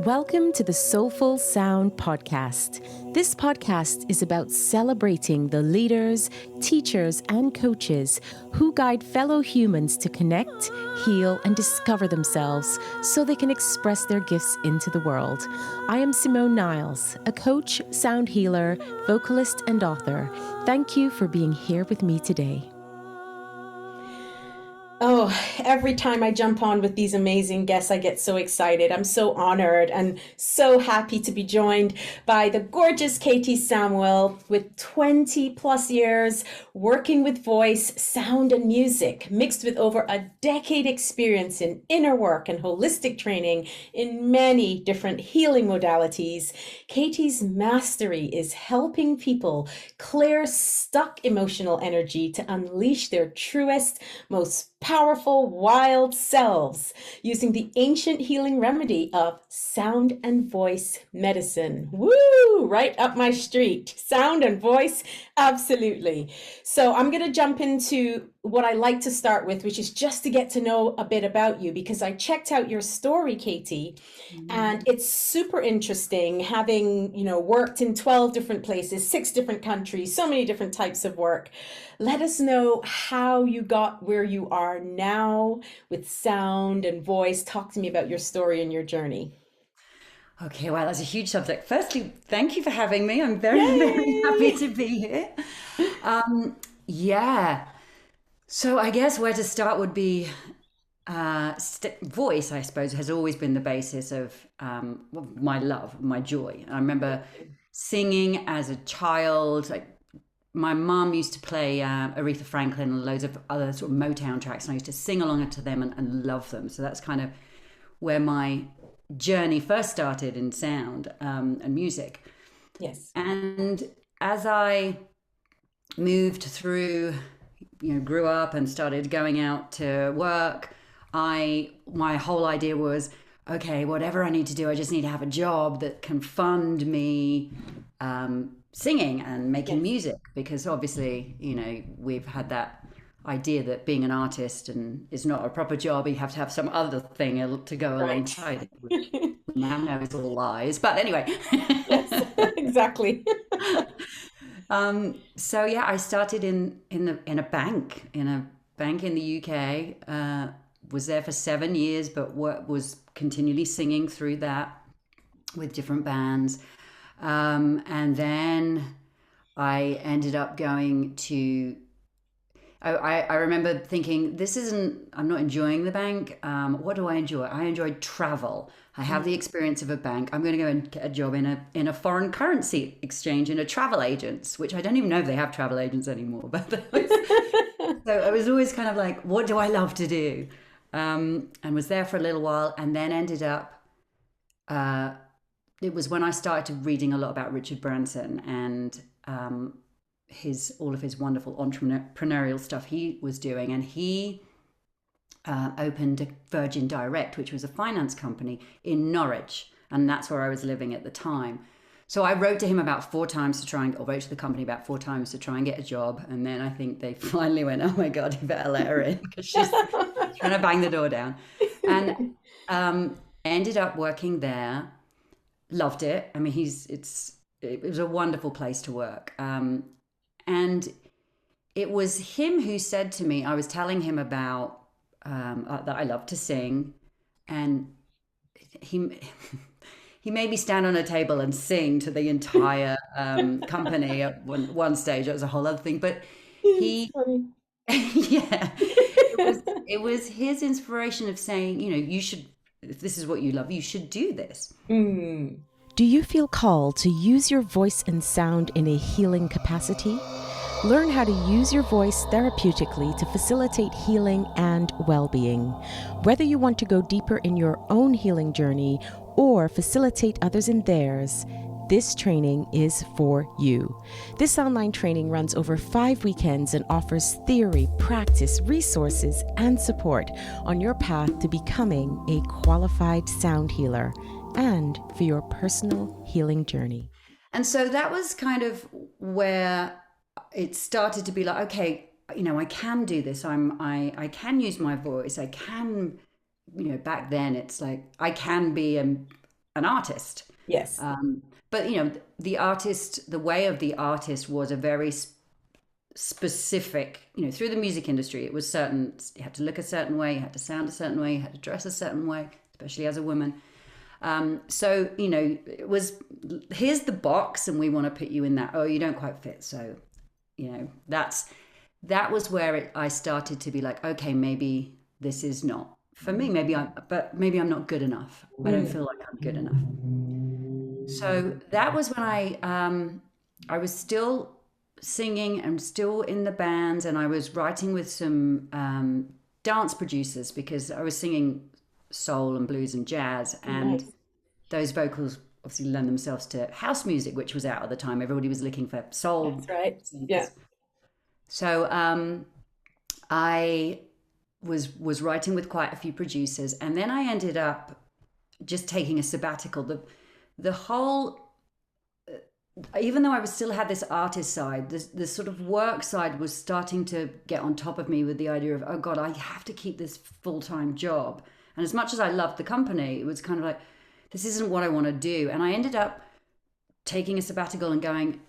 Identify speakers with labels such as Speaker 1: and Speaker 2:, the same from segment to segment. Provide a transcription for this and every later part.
Speaker 1: Welcome to the Soulfull Sound Podcast. This podcast is about celebrating the leaders, teachers, and coaches who guide fellow humans to connect, heal, and discover themselves so they can express their gifts into the world. I am Simone Niles, a coach, sound healer, vocalist, and author. Thank you for being here with me today.
Speaker 2: Oh, every time I jump on with these amazing guests, I get so excited. I'm so honored and so happy to be joined by the gorgeous Katy Samwell with 20 plus years working with voice, sound, and music, mixed with over a decade experience in inner work and holistic training in many different healing modalities. Katy's mastery is helping people clear stuck emotional energy to unleash their truest, most powerful, wild selves using the ancient healing remedy of sound and voice medicine. Woo! Right up my street. Sound and voice, absolutely. So I'm going to jump into what I like to start with, which is just to get to know a bit about you, because I checked out your story, Katy, and it's super interesting having, worked in 12 different places, 6 different countries, so many different types of work. Let us know how you got where you are now with sound and voice. Talk to me about your story and your journey.
Speaker 3: Okay, well, that's a huge subject. Firstly, thank you for having me. I'm very happy to be here. So I guess where to start would be voice, I suppose, has always been the basis of my love, my joy. I remember singing as a child. My mum used to play Aretha Franklin and loads of other sort of Motown tracks, and I used to sing along to them and love them. So that's kind of where my journey first started in sound and music.
Speaker 2: Yes.
Speaker 3: And as I moved through, grew up and started going out to work, my whole idea was, okay, whatever I need to do, I just need to have a job that can fund me singing and making music, because obviously, we've had that idea that being an artist is not a proper job. You have to have some other thing to go alongside it, which now know is all lies. But anyway.
Speaker 2: Yes, exactly.
Speaker 3: I started in a bank in the UK. Was there for 7 years, but was continually singing through that with different bands. And then I ended up going to, I remember thinking, I'm not enjoying the bank. What do I enjoy? I enjoy travel. I have the experience of a bank. I'm going to go and get a job in a foreign currency exchange in a travel agents, which I don't even know if they have travel agents anymore. But so I was always kind of like, what do I love to do? And was there for a little while, and then ended up, it was when I started reading a lot about Richard Branson and all of his wonderful entrepreneurial stuff he was doing. And he opened Virgin Direct, which was a finance company in Norwich. And that's where I was living at the time. So I wrote to him about 4 times wrote to the company about 4 times to try and get a job. And then I think they finally went, oh my God, you better let her in, because she's trying to bang the door down. And ended up working there. Loved it. I mean, it was a wonderful place to work. And it was him who said to me, I was telling him about that I love to sing, and he made me stand on a table and sing to the entire company at one stage. It was a whole other thing, but it was his inspiration of saying, you should, if this is what you love, you should do this.
Speaker 1: Do you feel called to use your voice and sound in a healing capacity? Learn how to use your voice therapeutically to facilitate healing and well-being. Whether you want to go deeper in your own healing journey or facilitate others in theirs, this training is for you. This online training runs over 5 weekends and offers theory, practice, resources, and support on your path to becoming a qualified sound healer and for your personal healing journey.
Speaker 3: And so that was kind of where it started to be like, okay, I can do this. I can use my voice. I can, back then it's like, I can be an artist.
Speaker 2: Yes.
Speaker 3: But the way of the artist was a very specific, through the music industry, it was certain. You had to look a certain way, you had to sound a certain way, you had to dress a certain way, especially as a woman. So it was, here's the box, and we want to put you in that. Oh, you don't quite fit. So, that was where I started to be like, okay, maybe this is not for me. Maybe I'm not good enough. I don't feel like I'm good enough. So that was when I was still singing and still in the bands, and I was writing with some dance producers, because I was singing soul and blues and jazz, and those vocals obviously lend themselves to house music, which was out at the time. Everybody was looking for soul.
Speaker 2: That's right. Yeah.
Speaker 3: So I was writing with quite a few producers, and then I ended up just taking a sabbatical. The whole, even though I still had this artist side, this sort of work side was starting to get on top of me, with the idea of, oh God, I have to keep this full-time job. And as much as I loved the company, it was kind of like, this isn't what I want to do. And I ended up taking a sabbatical and going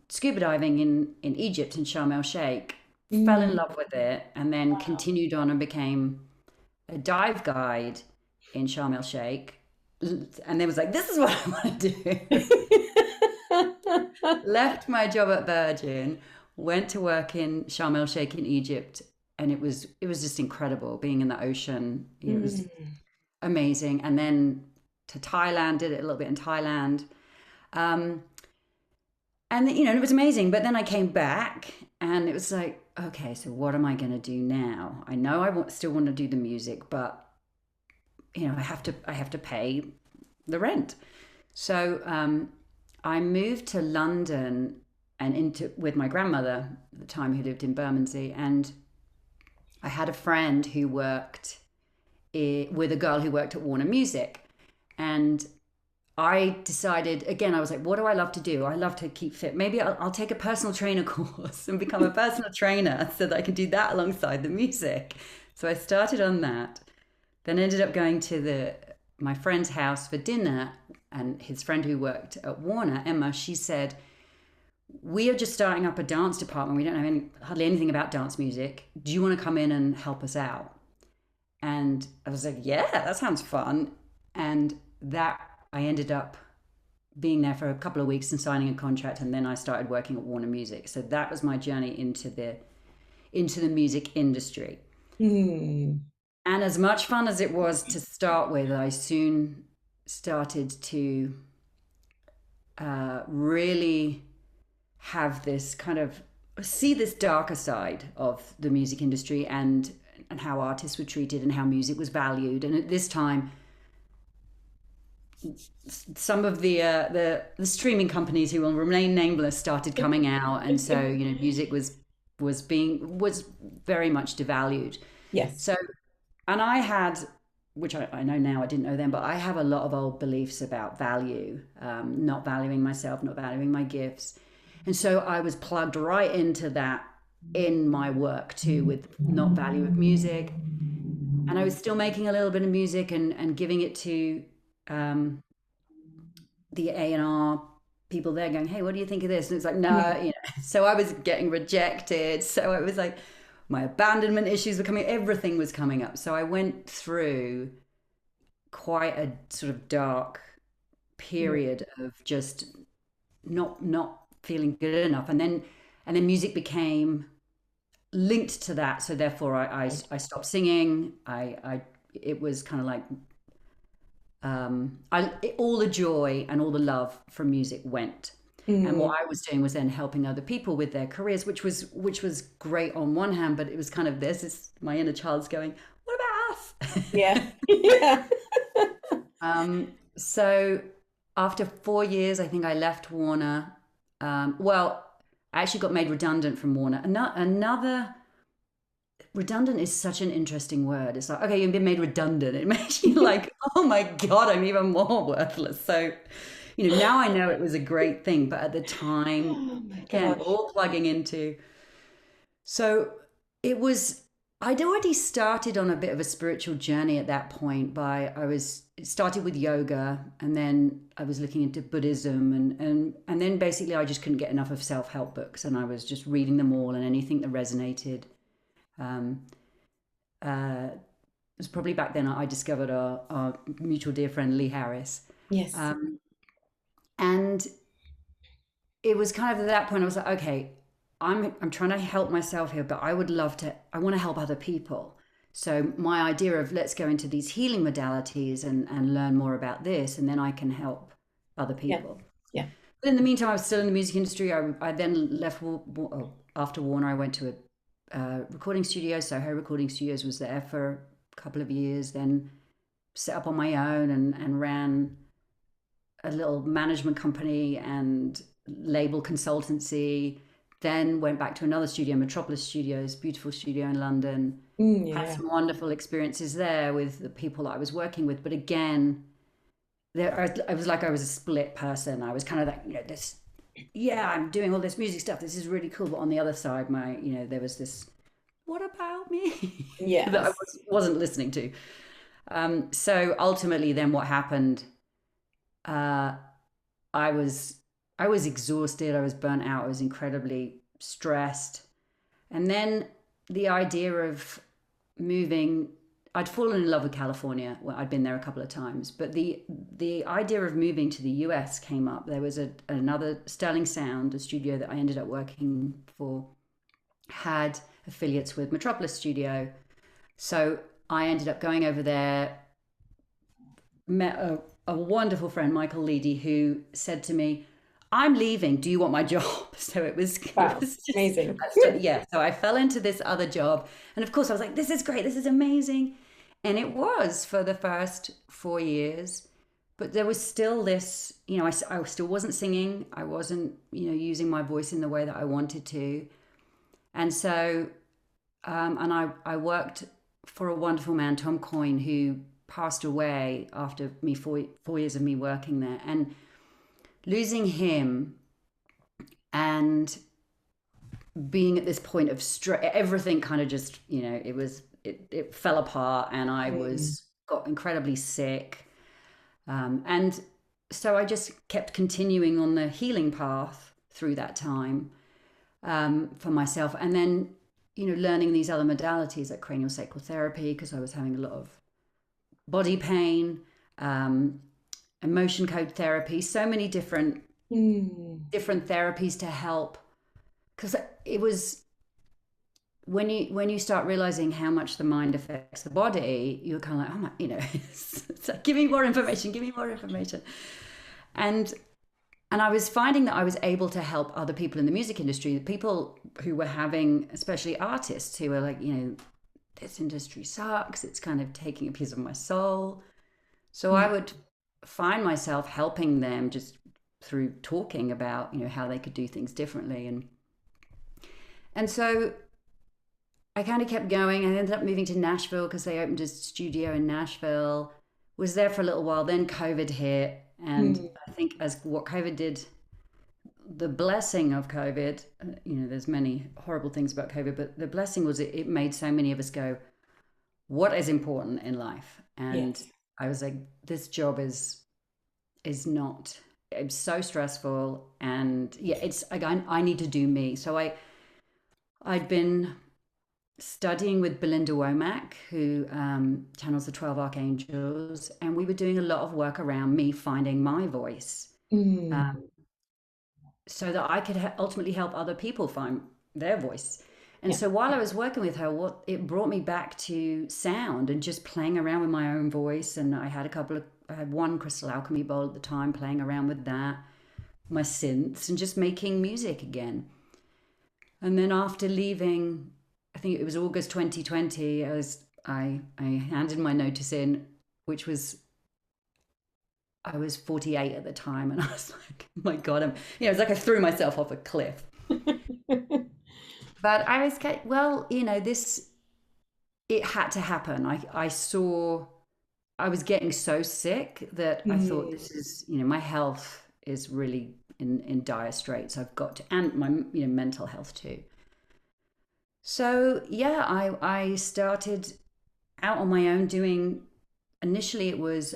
Speaker 3: scuba diving in Egypt, in Sharm el Sheikh, fell in love with it, and then continued on and became a dive guide in Sharm el Sheikh. And then was like, this is what I want to do. Left my job at Virgin, went to work in Sharm el Sheikh in Egypt, and it was just incredible being in the ocean. It was amazing. And then to Thailand, did it a little bit in Thailand. And it was amazing. But then I came back, and it was like, okay, so what am I going to do now? I know I still want to do the music, but I have to pay the rent. So I moved to London and with my grandmother at the time, who lived in Bermondsey, and I had a friend who worked with a girl who worked at Warner Music, and I decided, again, I was like, what do I love to do? I love to keep fit. Maybe I'll take a personal trainer course and become a personal trainer, so that I can do that alongside the music. So I started on that. Then ended up going to my friend's house for dinner, and his friend who worked at Warner, Emma, she said, we are just starting up a dance department. We don't know hardly anything about dance music. Do you want to come in and help us out? And I was like, yeah, that sounds fun. And that I ended up being there for a couple of weeks and signing a contract, and then I started working at Warner Music. So that was my journey into the music industry. And as much fun as it was to start with, I soon started to really have this kind of, see this darker side of the music industry, and how artists were treated and how music was valued. And at this time, some of the streaming companies, who will remain nameless, started coming out, and so music was very much devalued.
Speaker 2: Yes.
Speaker 3: So, and I had, which I know now, I didn't know then, but I have a lot of old beliefs about value, not valuing myself, not valuing my gifts. And so I was plugged right into that in my work too, with not value of music. And I was still making a little bit of music and giving it to the A&R people there, going, hey, what do you think of this? And it's like, no, so I was getting rejected. So it was like, my abandonment issues were coming, everything was coming up. So I went through quite a sort of dark period of just not feeling good enough. And then music became linked to that. So therefore I stopped singing. It was kind of like, all the joy and all the love from music went. And what I was doing was then helping other people with their careers, which was great on one hand, but it was kind of, there's this, my inner child's going, what about us?
Speaker 2: Yeah.
Speaker 3: So after 4 years, I think I left Warner. I actually got made redundant from Warner. Another redundant is such an interesting word. It's like, okay, you've been made redundant. It makes you like, oh my God, I'm even more worthless. So, now I know it was a great thing, but at the time, again, all plugging into. So it was, I'd already started on a bit of a spiritual journey at that point. It started with yoga, and then I was looking into Buddhism, and then basically I just couldn't get enough of self-help books, and I was just reading them all and anything that resonated. It was probably back then I discovered our mutual dear friend Lee Harris.
Speaker 2: Yes.
Speaker 3: And it was kind of at that point I was like, okay, I'm trying to help myself here, but I want to help other people. So my idea of let's go into these healing modalities and learn more about this, and then I can help other people.
Speaker 2: Yeah.
Speaker 3: But in the meantime, I was still in the music industry. I then left after Warner. I went to a recording studio. Soho Recording Studios, was there for a couple of years, then set up on my own and ran a little management company and label consultancy. Then went back to another studio, Metropolis Studios, beautiful studio in London. Had some wonderful experiences there with the people that I was working with. But again, I was like I was a split person. I was kind of like, I'm doing all this music stuff. This is really cool. But on the other side, there was this, what about me?
Speaker 2: Yes.
Speaker 3: that I wasn't listening to. So ultimately, then what happened? I was exhausted. I was burnt out. I was incredibly stressed. And then the idea of moving, I'd fallen in love with California. Well, I'd been there a couple of times, but the idea of moving to the US came up. There was another Sterling Sound, a studio that I ended up working for, had affiliates with Metropolis Studio. So I ended up going over there, met a wonderful friend, Michael Leedy, who said to me, I'm leaving. Do you want my job? So it was
Speaker 2: amazing.
Speaker 3: So I fell into this other job. And of course I was like, this is great. This is amazing. And it was for the first 4 years, but there was still this, I still wasn't singing. I wasn't, using my voice in the way that I wanted to. And so, and I worked for a wonderful man, Tom Coyne, who passed away after me 4 years of me working there. And losing him and being at this point of stress, everything kind of just, it fell apart, and I got incredibly sick. And so I just kept continuing on the healing path through that time for myself. And then, learning these other modalities like cranial sacral therapy, because I was having a lot of body pain, emotion code therapy, so many different therapies to help. Because it was when you start realizing how much the mind affects the body, you're kind of like, oh my, it's like, give me more information. And I was finding that I was able to help other people in the music industry, people who were having, especially artists who were like, this industry sucks. It's kind of taking a piece of my soul. So I would find myself helping them just through talking about, how they could do things differently. And so I kind of kept going. I ended up moving to Nashville because they opened a studio in Nashville, was there for a little while. Then COVID hit. And I think as what COVID did, the blessing of COVID, there's many horrible things about COVID, but the blessing was it made so many of us go, what is important in life? And I was like, this job is not, it's so stressful. And it's like, I need to do me. So I'd been studying with Belinda Womack, who channels the 12 Archangels, and we were doing a lot of work around me finding my voice, so that I could ultimately help other people find their voice. And so while I was working with her, it brought me back to sound and just playing around with my own voice. And I had one Crystal Alchemy bowl at the time, playing around with that, my synths, and just making music again. And then after leaving, I think it was August 2020, I handed my notice in, which was, I was 48 at the time, and I was like, oh my God, it's like I threw myself off a cliff. But I was, it had to happen. I saw, I was getting so sick that I thought, this is, my health is really in dire straits. I've got to, and my mental health too. So yeah, I started out on my own doing. Initially, it was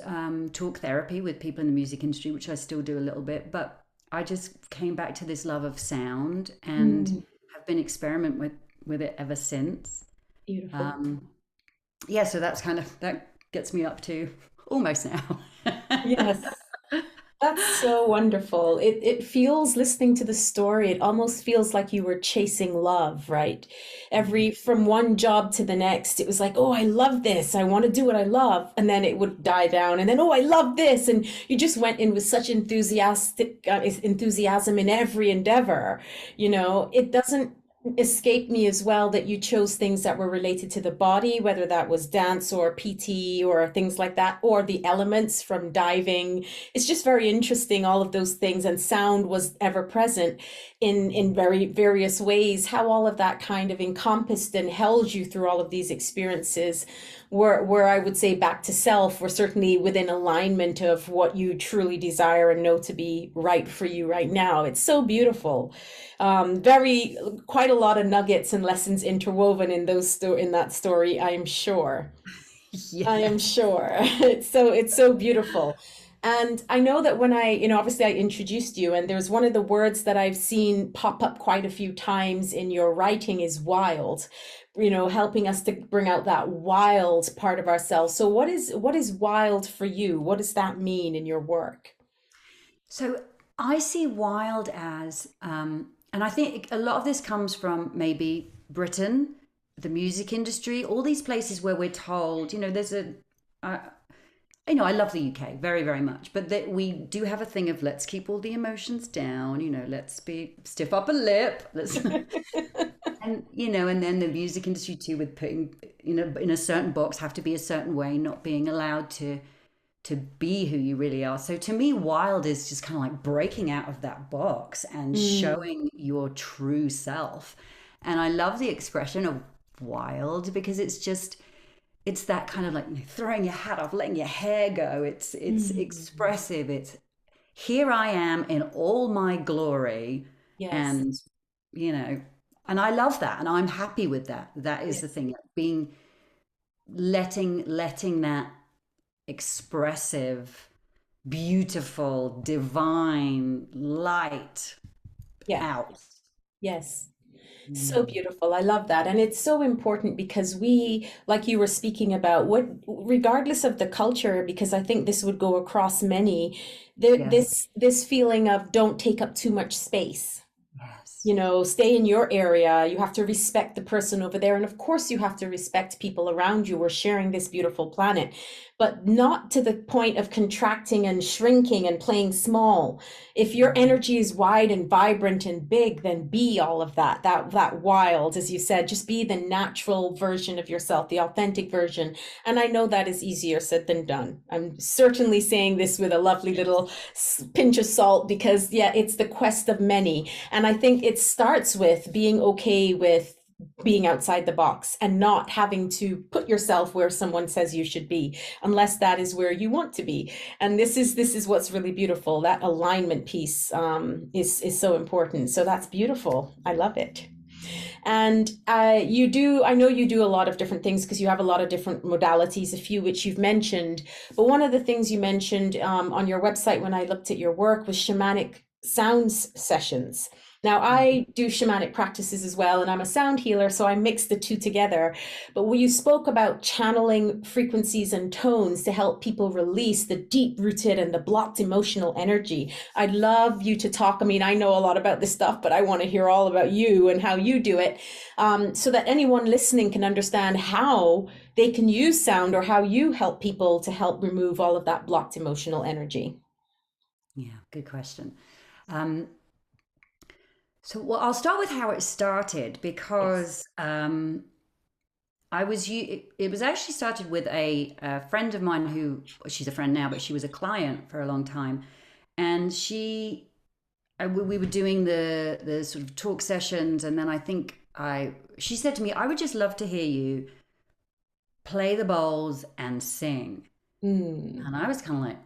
Speaker 3: talk therapy with people in the music industry, which I still do a little bit. But I just came back to this love of sound and
Speaker 2: Mm,
Speaker 3: have been experiment with it ever since.
Speaker 2: beautiful.
Speaker 3: Um, yeah, so that's kind of that gets me up to almost now.
Speaker 2: Yes. That's so wonderful. It feels, listening to the story, it almost feels like you were chasing love, right? Every from one job to the next, it was like, oh, I love this. I want to do what I love. And then it would die down. And then, oh, I love this. And you just went in with such enthusiasm in every endeavor. It doesn't escape me as well that you chose things that were related to the body, whether that was dance or PT or things like that, or the elements from diving. It's just very interesting, all of those things, and sound was ever present in very various ways, how all of that kind of encompassed and held you through all of these experiences where I would say back to self, we're certainly within alignment of what you truly desire and know to be right for you right now. It's so beautiful. Very quite a lot of nuggets and lessons interwoven in in that story, I am sure. I am
Speaker 3: Yes.
Speaker 2: sure. It's so beautiful. And I know that when obviously I introduced you, and there's one of the words that I've seen pop up quite a few times in your writing is wild, helping us to bring out that wild part of ourselves. So what is wild for you? What does that mean in your work?
Speaker 3: So I see wild as, and I think a lot of this comes from maybe Britain, the music industry, all these places where we're told, uh, I love the UK very, very much, but that we do have a thing of let's keep all the emotions down, let's be stiff upper lip, let's, and then the music industry too, with putting, in a certain box, have to be a certain way, not being allowed to be who you really are. So to me, wild is just kind of like breaking out of that box and
Speaker 2: Mm,
Speaker 3: showing your true self. And I love the expression of wild because it's that kind of like throwing your hat off, letting your hair go. It's
Speaker 2: mm.
Speaker 3: expressive. It's here I am in all my glory,
Speaker 2: Yes,
Speaker 3: and you know, and I love that, and I'm happy with that. That is the
Speaker 2: yes,
Speaker 3: thing, like being letting that expressive, beautiful, divine light
Speaker 2: yeah,
Speaker 3: out.
Speaker 2: yes. So
Speaker 3: Mm.
Speaker 2: beautiful. I love that. And it's so important because like you were speaking about, regardless of the culture, because I think this would go across many,
Speaker 3: Yes,
Speaker 2: this feeling of don't take up too much space.
Speaker 3: yes.
Speaker 2: Stay in your area. You have to respect the person over there. And of course, you have to respect people around you. We're sharing this beautiful planet, but not to the point of contracting and shrinking and playing small. If your
Speaker 3: Mm.
Speaker 2: energy is wide and vibrant and big, then be all of that wild, as you said, just be the natural version of yourself, the authentic version. And I know that is easier said than done. I'm certainly saying this with a lovely little pinch of salt because, yeah, it's the quest of many. And I think it starts with being okay with being outside the box and not having to put yourself where someone says you should be, unless that is where you want to be. And this is what's really beautiful. That alignment piece is so important. So that's beautiful. I love it. And I know you do a lot of different things because you have a lot of different modalities, a few which you've mentioned. But one of the things you mentioned on your website when I looked at your work was shamanic sounds sessions. Now, I do shamanic practices as well, and I'm a sound healer, so I mix the two together. But when you spoke about channeling frequencies and tones to help people release the deep rooted and the blocked emotional energy, I'd love you to talk. I mean, I know a lot about this stuff, but I want to hear all about you and how you do it, so that anyone listening can understand how they can use sound or how you help people to help remove all of that blocked emotional energy.
Speaker 3: Yeah, good question. Um, I'll start with how it started
Speaker 2: Yes.
Speaker 3: because it was actually started with a friend of mine who she's a friend now, but she was a client for a long time, and we were doing the sort of talk sessions, and then I think I she said to me, I would just love to hear you play the bowls and sing,
Speaker 2: Mm.
Speaker 3: and I was kind of like,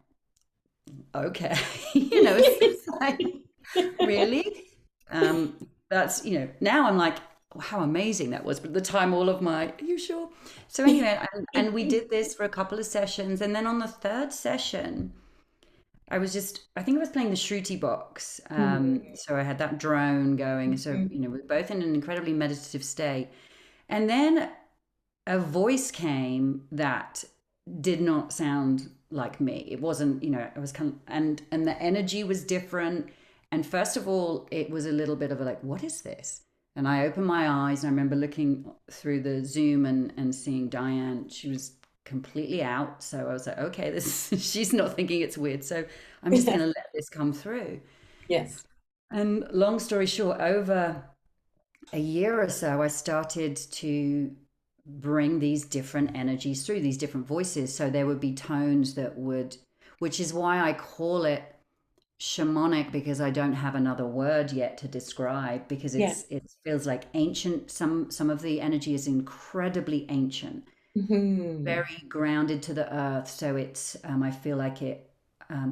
Speaker 3: okay, it's like really, that's now I'm like, how amazing that was. But at the time, all of my, are you sure? So anyway, and we did this for a couple of sessions. And then on the third session, I think I was playing the Shruti box. So I had that drone going. So, we were both in an incredibly meditative state. And then a voice came that did not sound like me. It wasn't, I was kind of, and the energy was different. And first of all, it was a little bit of a like, what is this? And I opened my eyes and I remember looking through the Zoom and seeing Diane. She was completely out. So I was like, okay, she's not thinking it's weird. So I'm just going to let this come through.
Speaker 2: Yes.
Speaker 3: And long story short, over a year or so, I started to bring these different energies through, these different voices. So there would be tones which is why I call it shamanic, because I don't have another word yet to describe, because it feels like ancient. Some of the energy is incredibly ancient, very grounded to the earth. So it's I feel like it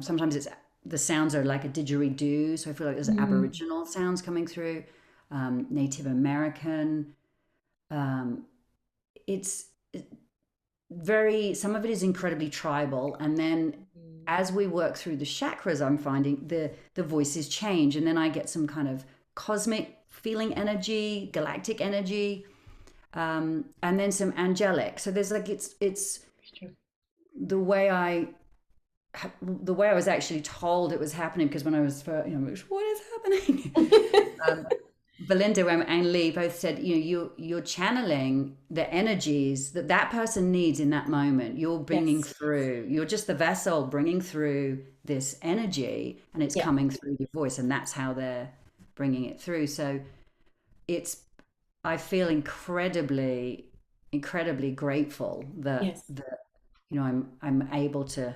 Speaker 3: sometimes it's the sounds are like a didgeridoo, so I feel like there's Aboriginal sounds coming through, Native American. It's very, some of it is incredibly tribal, and then as we work through the chakras, I'm finding the voices change, and then I get some kind of cosmic feeling energy, galactic energy, and then some angelic. So there's like it's the way I was actually told it was happening, because when I was what is happening? Belinda and Lee both said, you're channeling the energies that person needs in that moment. You're bringing through, you're just the vessel bringing through this energy, and it's coming through your voice, and that's how they're bringing it through. So I feel incredibly, incredibly grateful that I'm able to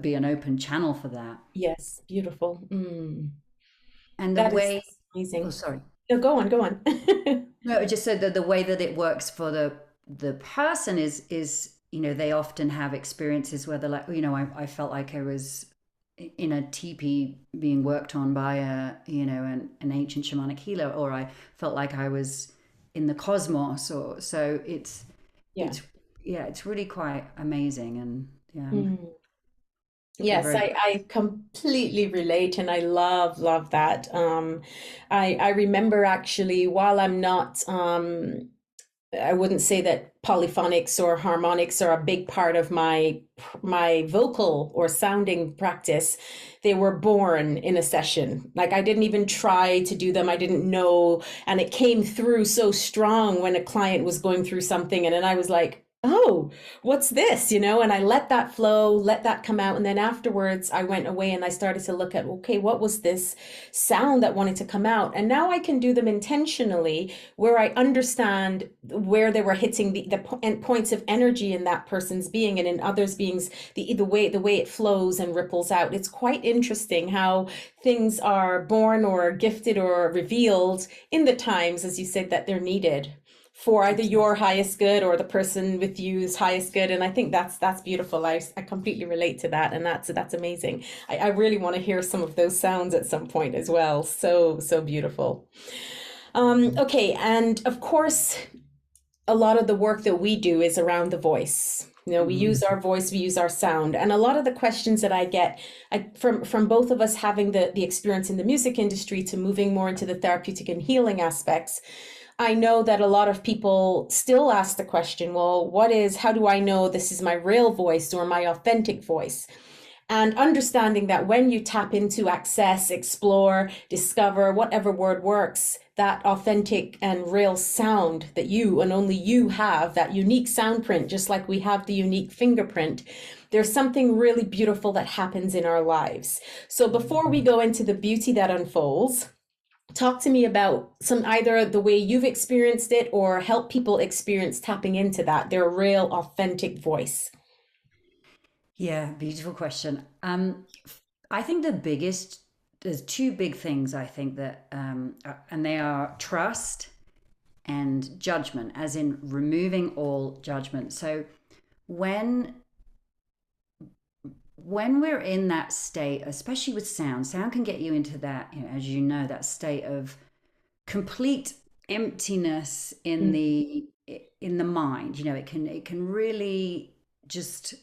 Speaker 3: be an open channel for that.
Speaker 2: Yes, beautiful.
Speaker 3: And
Speaker 2: that is amazing.
Speaker 3: Oh, sorry.
Speaker 2: No, go on.
Speaker 3: No, I just said that the way that it works for the person is they often have experiences where they're like, I felt like I was in a teepee being worked on by an ancient shamanic healer, or I felt like I was in the cosmos, or so it's really quite amazing. And
Speaker 2: yes, I completely relate, and I love that. I remember actually, while I'm not I wouldn't say that polyphonics or harmonics are a big part of my vocal or sounding practice. They were born in a session. Like, I didn't even try to do them. I didn't know. And it came through so strong when a client was going through something. And then I was like, oh, what's this? And I let that flow, let that come out. And then afterwards I went away and I started to look at, okay, what was this sound that wanted to come out? And now I can do them intentionally, where I understand where they were hitting the points of energy in that person's being, and in others' beings, the way it flows and ripples out. It's quite interesting how things are born or gifted or revealed in the times, as you said, that they're needed for either your highest good or the person with you's highest good. And I think that's beautiful. I completely relate to that. And that's amazing. I really want to hear some of those sounds at some point as well. So beautiful. Okay. And of course, a lot of the work that we do is around the voice. We use our voice, we use our sound. And a lot of the questions that I get from both of us having the experience in the music industry to moving more into the therapeutic and healing aspects, I know that a lot of people still ask the question, well, how do I know this is my real voice or my authentic voice? And understanding that when you tap into access, explore, discover, whatever word works, that authentic and real sound that you and only you have, that unique sound print, just like we have the unique fingerprint, there's something really beautiful that happens in our lives. So before we go into the beauty that unfolds, talk to me about either the way you've experienced it, or help people experience tapping into that, their real authentic voice.
Speaker 3: Yeah, beautiful question. I think there's two big things, I think, that, and they are trust and judgment, as in removing all judgment. So when we're in that state, especially with sound can get you into that, as that state of complete emptiness in the mind. It can really just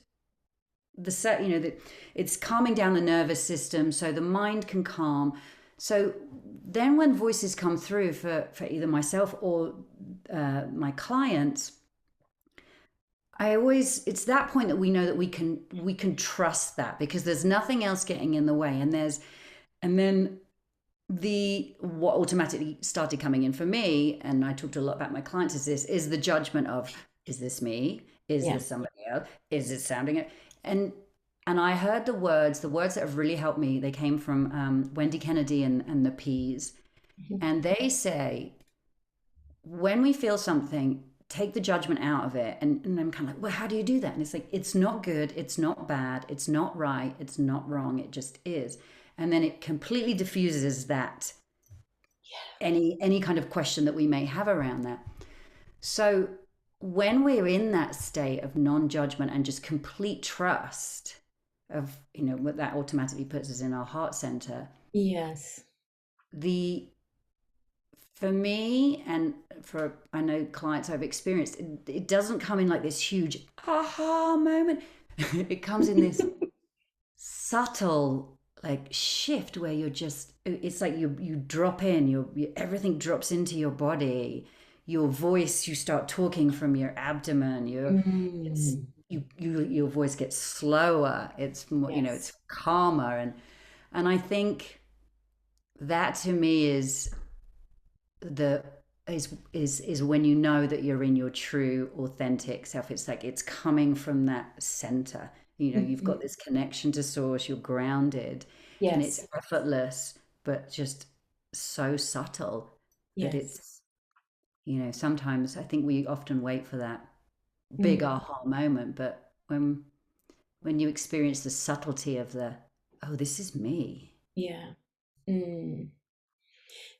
Speaker 3: it's calming down the nervous system, so the mind can calm. So then when voices come through for either myself or my clients, it's that point that we know that we can trust that, because there's nothing else getting in the way. And then what automatically started coming in for me, and I talked a lot about my clients, is the judgment of, is this me? Is this somebody else? Is it sounding it? And I heard the words that have really helped me. They came from Wendy Kennedy and the Peas. And they say, when we feel something, take the judgment out of it. And I'm kind of like, well, how do you do that? And it's like, it's not good, it's not bad, it's not right, it's not wrong, it just is. And then it completely diffuses that, any kind of question that we may have around that. So when we're in that state of non-judgment and just complete trust of, what that automatically puts us in our heart center.
Speaker 2: Yes.
Speaker 3: For me, and I know clients I've experienced, it doesn't come in like this huge aha moment. It comes in this subtle shift where it's like you drop in, everything drops into your body. Your voice, you start talking from your abdomen. Your voice gets slower. It's more, it's calmer, and I think that to me is when you know that you're in your true, authentic self. It's like it's coming from that center. You've got this connection to source. You're grounded, and it's effortless, but just so subtle that it's. Sometimes I think we often wait for that big aha moment, but when you experience the subtlety of this is me.
Speaker 2: Yeah.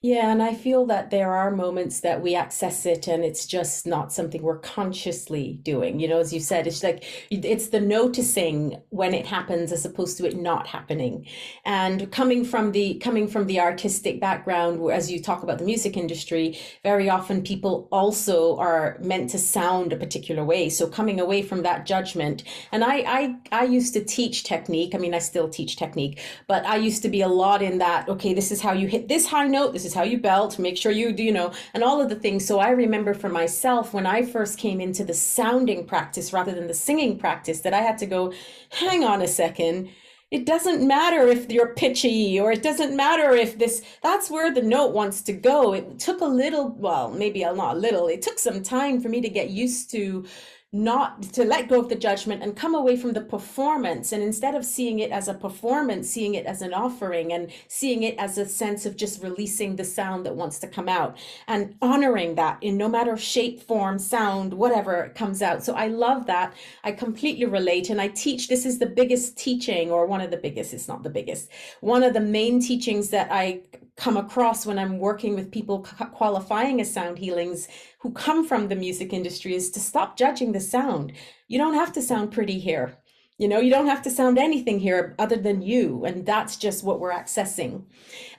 Speaker 2: Yeah, and I feel that there are moments that we access it and it's just not something we're consciously doing. As you said, it's like it's the noticing when it happens as opposed to it not happening. And coming from the artistic background, as you talk about the music industry, very often people also are meant to sound a particular way. So coming away from that judgment, and I used to teach technique. I mean, I still teach technique, but I used to be a lot in that, okay, this is how you hit this high note, this is how you belt, make sure you do, and all of the things. So I remember for myself, when I first came into the sounding practice rather than the singing practice, that I had to go, hang on a second. It doesn't matter if you're pitchy, or it doesn't matter if that's where the note wants to go. It took it took some time for me to get used to not to let go of the judgment and come away from the performance, and instead of seeing it as a performance, seeing it as an offering, and seeing it as a sense of just releasing the sound that wants to come out and honoring that in no matter shape, form, sound, whatever comes out. So I love that. I completely relate, and I teach. This is the biggest teaching, or one of the biggest. It's not the biggest. One of the main teachings that I come across when I'm working with people qualifying as sound healings who come from the music industry is to stop judging the sound. You don't have to sound pretty here. You don't have to sound anything here other than you. And that's just what we're accessing.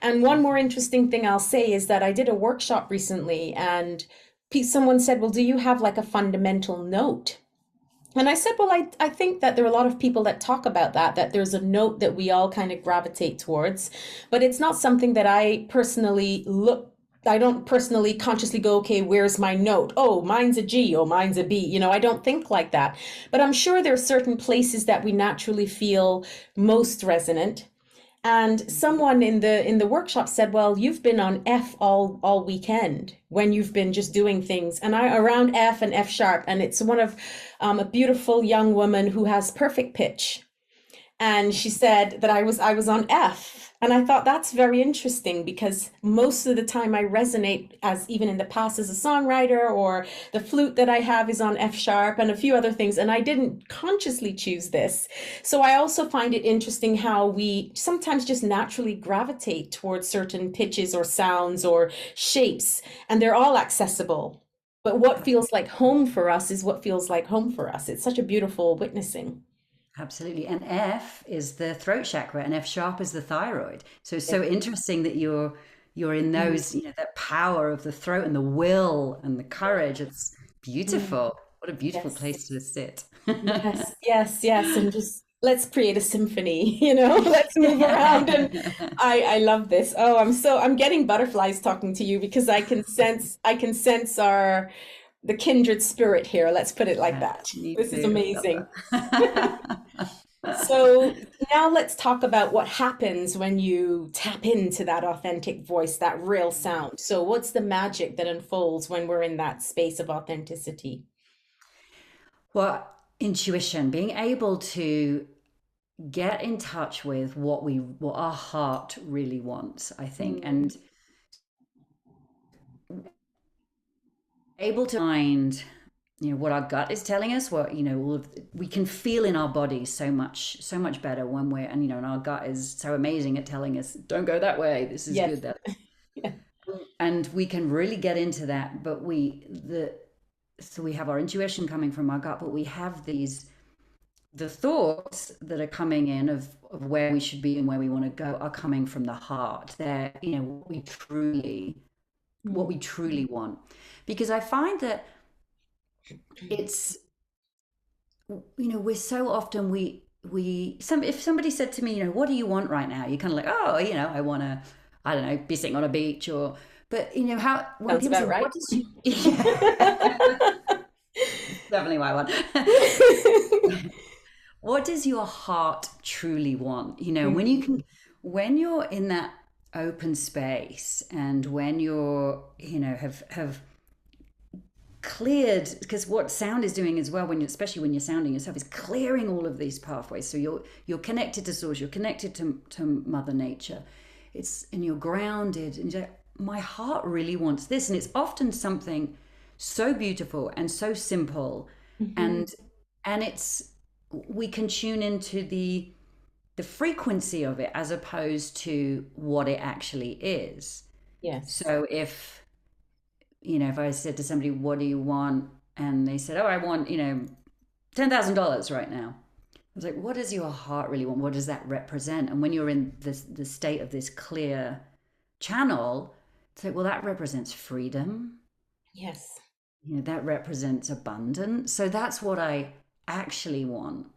Speaker 2: And one more interesting thing I'll say is that I did a workshop recently, and someone said, well, do you have like a fundamental note? And I said, well, I think that there are a lot of people that talk about that there's a note that we all kind of gravitate towards, but it's not something that I don't personally consciously go, okay, where's my note? Oh, mine's a G. Oh, mine's a B. I don't think like that. But I'm sure there are certain places that we naturally feel most resonant. And someone in the workshop said, well, you've been on F all weekend when you've been just doing things, and around F and F sharp. And it's one of a beautiful young woman who has perfect pitch. And she said that I was on F. And I thought that's very interesting, because most of the time I resonate, as even in the past as a songwriter, or the flute that I have is on F sharp and a few other things. And I didn't consciously choose this. So I also find it interesting how we sometimes just naturally gravitate towards certain pitches or sounds or shapes, and they're all accessible. But what feels like home for us is what feels like home for us. It's such a beautiful witnessing.
Speaker 3: Absolutely. And F is the throat chakra, and F sharp is the thyroid. So it's so interesting that you're you're in those, that power of the throat and the will and the courage. It's beautiful. What a beautiful
Speaker 2: Yes.
Speaker 3: place to sit.
Speaker 2: Yes, yes, yes. And just let's create a symphony, let's move around. And I love this. Oh, I'm getting butterflies talking to you because I can sense the kindred spirit here. Let's put it like that.
Speaker 3: Me
Speaker 2: This is
Speaker 3: too.
Speaker 2: amazing. So now let's talk about what happens when you tap into that authentic voice, that real sound. So what's the magic that unfolds when we're in that space of authenticity?
Speaker 3: Well, intuition, being able to get in touch with what our heart really wants, I think, and able to find what our gut is telling us, what we can feel in our bodies so much better when we're, and our gut is so amazing at telling us, don't go that way, this is
Speaker 2: Yes.
Speaker 3: good, that
Speaker 2: Yeah.
Speaker 3: and we can really get into that. But so we have our intuition coming from our gut, but we have the thoughts that are coming in of where we should be and where we want to go are coming from the heart. They're what we truly want. Because I find that it's, we're so often if somebody said to me, what do you want right now? You're kind of like, oh, I want to, I don't know, be sitting on a beach, but when
Speaker 2: Sounds
Speaker 3: people
Speaker 2: about
Speaker 3: say,
Speaker 2: right.
Speaker 3: what is definitely what I want. What does your heart truly want? When you're in that open space, and when you're, have cleared, because what sound is doing as well, especially when you're sounding yourself, is clearing all of these pathways. So you're connected to source, you're connected to Mother Nature. And you're grounded, and you're like, my heart really wants this. And it's often something so beautiful and so simple, and we can tune into the frequency of it as opposed to what it actually is.
Speaker 2: Yes.
Speaker 3: So if I said to somebody, what do you want? And they said, oh, I want, $10,000 right now. I was like, what does your heart really want? What does that represent? And when you're in the state of this clear channel, it's like, well, that represents freedom.
Speaker 2: Yes.
Speaker 3: That represents abundance. So that's what I actually want.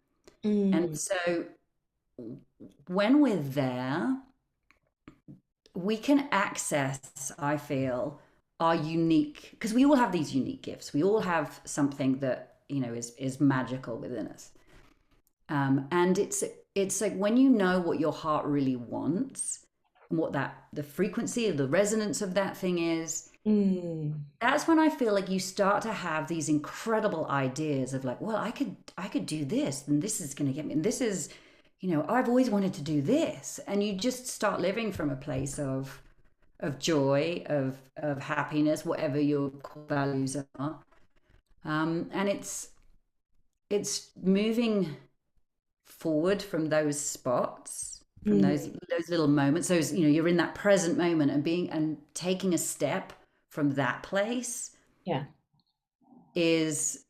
Speaker 3: And so when we're there, we can access, I feel, our unique, because we all have these unique gifts. We all have something that, is magical within us. And it's like when you know what your heart really wants and what the frequency or the resonance of that thing is, that's when I feel like you start to have these incredible ideas of like, well, I could do this, and this is going to get me, and this is, I've always wanted to do this. And you just start living from a place of joy, of happiness, whatever your core values are. And it's moving forward from those spots, from those little moments, you're in that present moment and taking a step from that place.
Speaker 2: Yeah.
Speaker 3: Is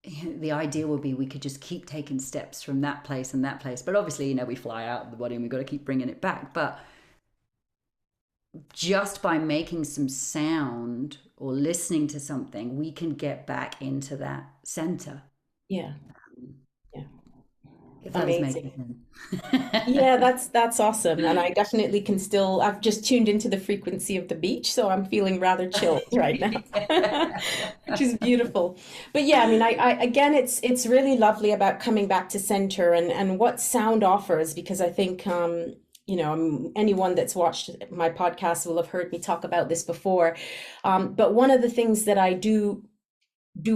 Speaker 3: the idea will be we could just keep taking steps from that place and that place. But obviously, we fly out of the body and we've got to keep bringing it back. But just by making some sound or listening to something, we can get back into that center.
Speaker 2: Yeah.
Speaker 3: If that is making sense.
Speaker 2: Yeah, that's awesome. And I definitely I've just tuned into the frequency of the beach, so I'm feeling rather chilled right now, which is beautiful. But yeah, I again, it's really lovely about coming back to center and what sound offers, because I think, anyone that's watched my podcast will have heard me talk about this before. But one of the things that I do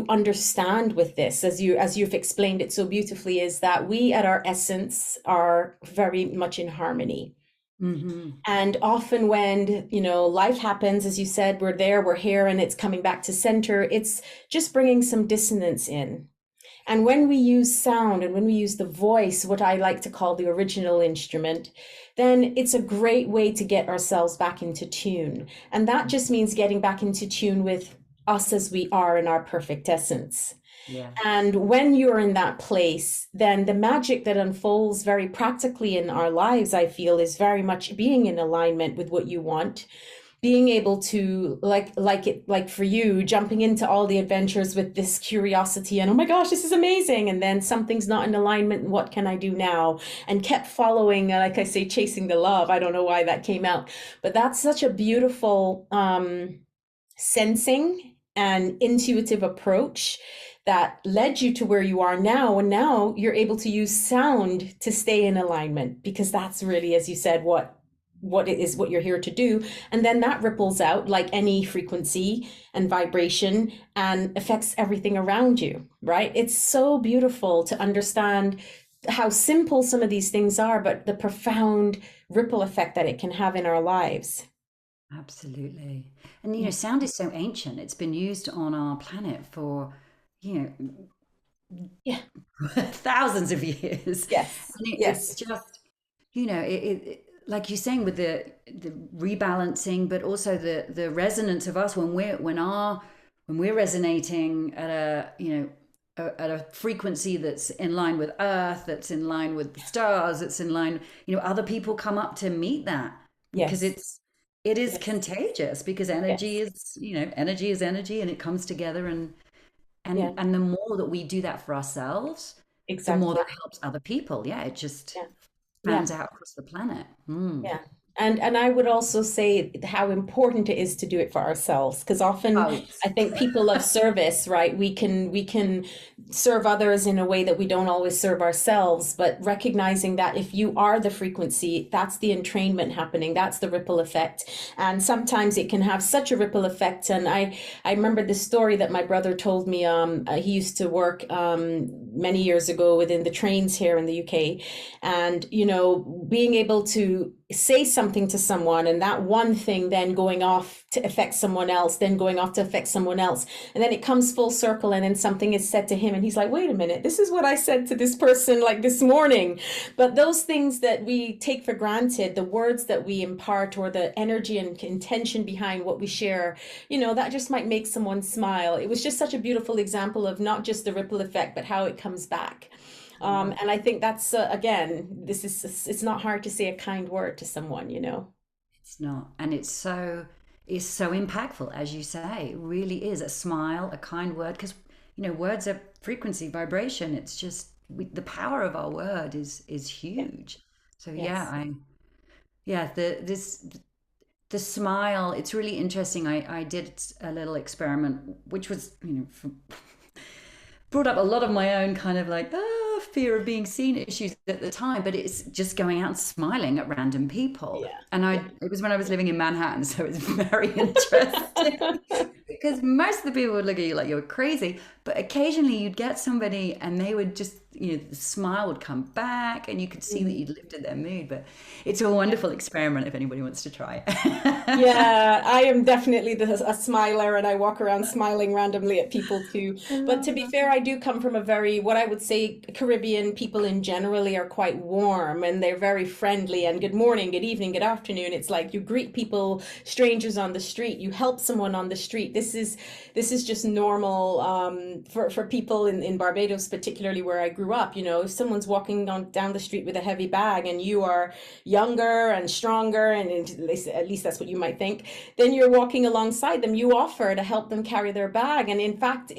Speaker 2: understand with this, as you've explained it so beautifully, is that we at our essence are very much in harmony. And often when life happens, as you said, we're here, and it's coming back to center, it's just bringing some dissonance in. And when we use sound and when we use the voice, what I like to call the original instrument, then it's a great way to get ourselves back into tune. And that just means getting back into tune with us as we are in our perfect essence.
Speaker 3: Yeah.
Speaker 2: And when you're in that place, then the magic that unfolds very practically in our lives, I feel, is very much being in alignment with what you want, being able to like for you, jumping into all the adventures with this curiosity and oh my gosh, this is amazing, and then something's not in alignment, what can I do now, and kept following, like I say, chasing the love. I don't know why that came out, but that's such a beautiful sensing and intuitive approach that led you to where you are now. And now you're able to use sound to stay in alignment, because that's really, as you said, what it is, what you're here to do. And then that ripples out like any frequency and vibration and affects everything around you, right? It's so beautiful to understand how simple some of these things are, but the profound ripple effect that it can have in our lives.
Speaker 3: Absolutely. And, you know, sound is so ancient. It's been used on our planet for, you
Speaker 2: Yeah.
Speaker 3: know, thousands of years.
Speaker 2: Yes.
Speaker 3: And
Speaker 2: Yes.
Speaker 3: it's just, you know, like you're saying with the rebalancing, but also the resonance of us when we're resonating at a, you know, at a frequency that's in line with Earth, that's in line with the stars, that's in line, you know, other people come up to meet that, because
Speaker 2: Yes.
Speaker 3: it is
Speaker 2: Yes.
Speaker 3: contagious, because energy
Speaker 2: Yes.
Speaker 3: is, you know, energy is energy, and it comes together,
Speaker 2: Yeah.
Speaker 3: and the more that we do that for ourselves, the more
Speaker 2: Exactly.
Speaker 3: that helps other people. Yeah, it just
Speaker 2: Yeah. Yeah.
Speaker 3: fans out across the planet. Mm.
Speaker 2: Yeah. And I would also say how important it is to do it for ourselves, because often
Speaker 3: Oh,
Speaker 2: I think people of service, right? We can serve others in a way that we don't always serve ourselves, but recognizing that if you are the frequency, that's the entrainment happening, that's the ripple effect. And sometimes it can have such a ripple effect. And I remember the story that my brother told me. He used to work many years ago within the trains here in the UK, and you know, being able to say something to someone, and that one thing then going off to affect someone else, then going off to affect someone else, and then it comes full circle, and then something is said to him and he's like, wait a minute, this is what I said to this person like this morning. But those things that we take for granted, the words that we impart, or the energy and intention behind what we share, you know, that just might make someone smile. It was just such a beautiful example of not just the ripple effect, but how it comes back. And I think that's again, it's not hard to say a kind word to someone, you know.
Speaker 3: It's not. And it's so impactful, as you say. It really is. A smile, a kind word, because, you know, words are frequency, vibration. It's just the power of our word is huge. So yeah,
Speaker 2: Yes.
Speaker 3: the smile, it's really interesting. I did a little experiment, which was, you know, brought up a lot of my own kind of like fear of being seen issues at the time, but it's just going out and smiling at random people.
Speaker 2: Yeah.
Speaker 3: And it was when I was living in Manhattan, so it's very interesting because most of the people would look at you like you're crazy, but occasionally you'd get somebody and they would just, you know, the smile would come back and you could see that you'd lifted their mood. But it's a wonderful experiment if anybody wants to try it.
Speaker 2: Yeah, I am definitely a smiler, and I walk around smiling randomly at people too. But to be fair, I do come from a very, what I would say, Caribbean people in generally are quite warm, and they're very friendly, and good morning, good evening, good afternoon. It's like you greet people, strangers on the street, you help someone on the street. This is just normal for people in Barbados, particularly where I grew up. You know, if someone's walking down the street with a heavy bag and you are younger and stronger, and at least that's what you might think, then you're walking alongside them, you offer to help them carry their bag. And in fact,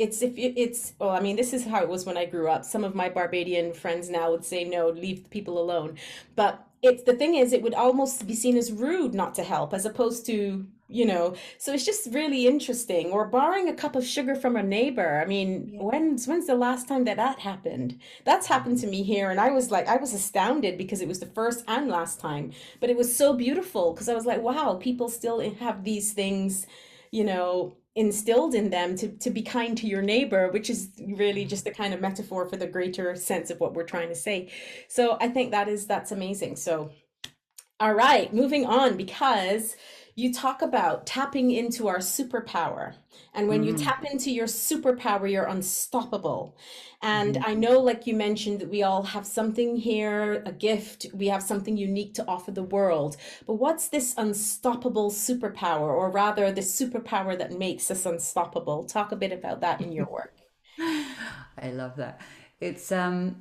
Speaker 2: well, I mean, this is how it was when I grew up. Some of my Barbadian friends now would say, no, leave people alone. But the thing is, it would almost be seen as rude not to help, as opposed to, you know, so it's just really interesting. Or borrowing a cup of sugar from a neighbor. I mean,
Speaker 3: Yeah.
Speaker 2: when's the last time that happened? That's happened to me here, and I was astounded, because it was the first and last time. But it was so beautiful, because I was like, wow, people still have these things, you know, instilled in them to be kind to your neighbor, which is really just a kind of metaphor for the greater sense of what we're trying to say. So I think that's amazing. So all right, moving on, because you talk about tapping into our superpower. And when you
Speaker 3: Mm,
Speaker 2: tap into your superpower, you're unstoppable. And
Speaker 3: mhm.
Speaker 2: I know, like you mentioned, that we all have something here, a gift, we have something unique to offer the world. But what's this unstoppable superpower, or rather, the superpower that makes us unstoppable? Talk a bit about that in your work.
Speaker 3: I love that. It's and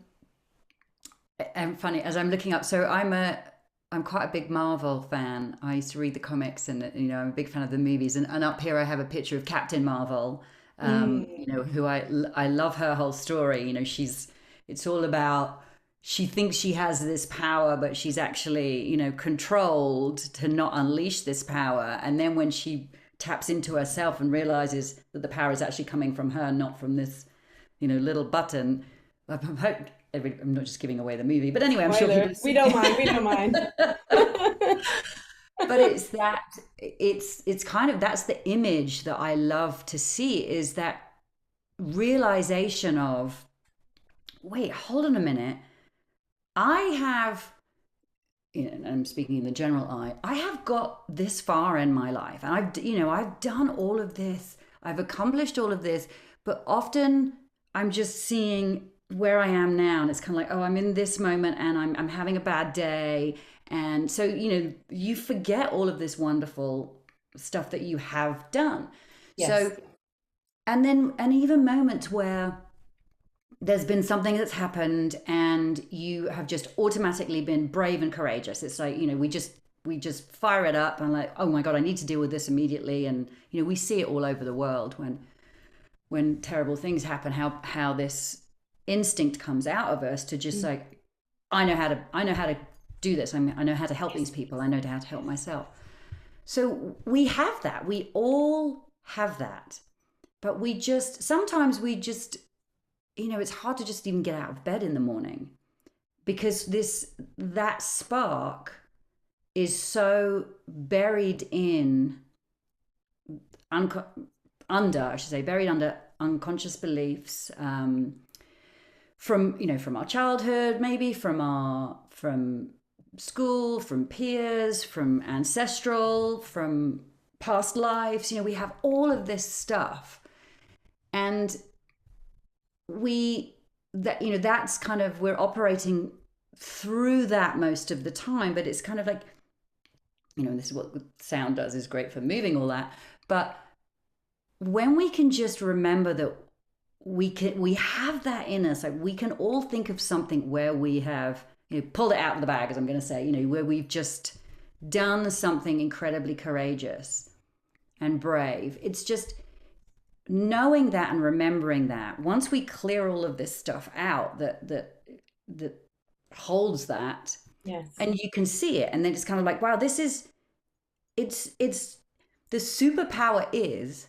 Speaker 3: funny as I'm looking up. So I'm quite a big Marvel fan. I used to read the comics, and I'm a big fan of the movies. And up here I have a picture of Captain Marvel. Who I love her whole story. It's all about, she thinks she has this power, but she's actually controlled to not unleash this power. And then when she taps into herself and realizes that the power is actually coming from her, not from this little button. I'm not just giving away the movie, but anyway, I'm sure
Speaker 2: we don't mind.
Speaker 3: But it's kind of, that's the image that I love to see, is that realization of, wait, hold on a minute, I have, I'm speaking in the general I have got this far in my life, and I've done all of this, I've accomplished all of this, but often I'm just seeing where I am now, and it's kind of like, oh, I'm in this moment and I'm having a bad day. And so, you forget all of this wonderful stuff that you have done. Yes. So, and even moments where there's been something that's happened and you have just automatically been brave and courageous. It's like, we just fire it up and like, oh my God, I need to deal with this immediately. And, we see it all over the world when terrible things happen, how this instinct comes out of us to just like, I know how to do this. I know how to help these people. I know how to help myself. So we have that. We all have that. But sometimes it's hard to just even get out of bed in the morning, because that spark is so buried buried under unconscious beliefs, from our childhood, maybe from school, from peers, from ancestral, from past lives. We have all of this stuff, and that's kind of, we're operating through that most of the time. But it's kind of like, this is what sound does, is great for moving all that. But when we can just remember that we have that in us, like we can all think of something where we have pulled it out of the bag, as I'm going to say, where we've just done something incredibly courageous and brave. It's just knowing that and remembering that. Once we clear all of this stuff out that holds that,
Speaker 2: yes, and
Speaker 3: you can see it, and then it's kind of like, wow, it's the superpower is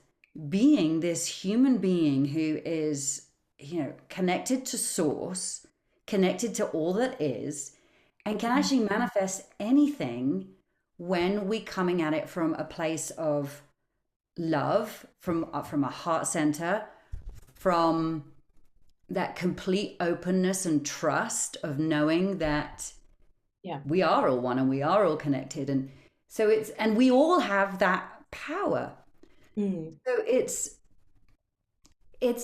Speaker 3: being this human being who is, connected to source, connected to all that is, and can actually manifest anything when we're coming at it from a place of love, from a heart center, from that complete openness and trust of knowing that we are all one and we are all connected. And so and we all have that power. So it's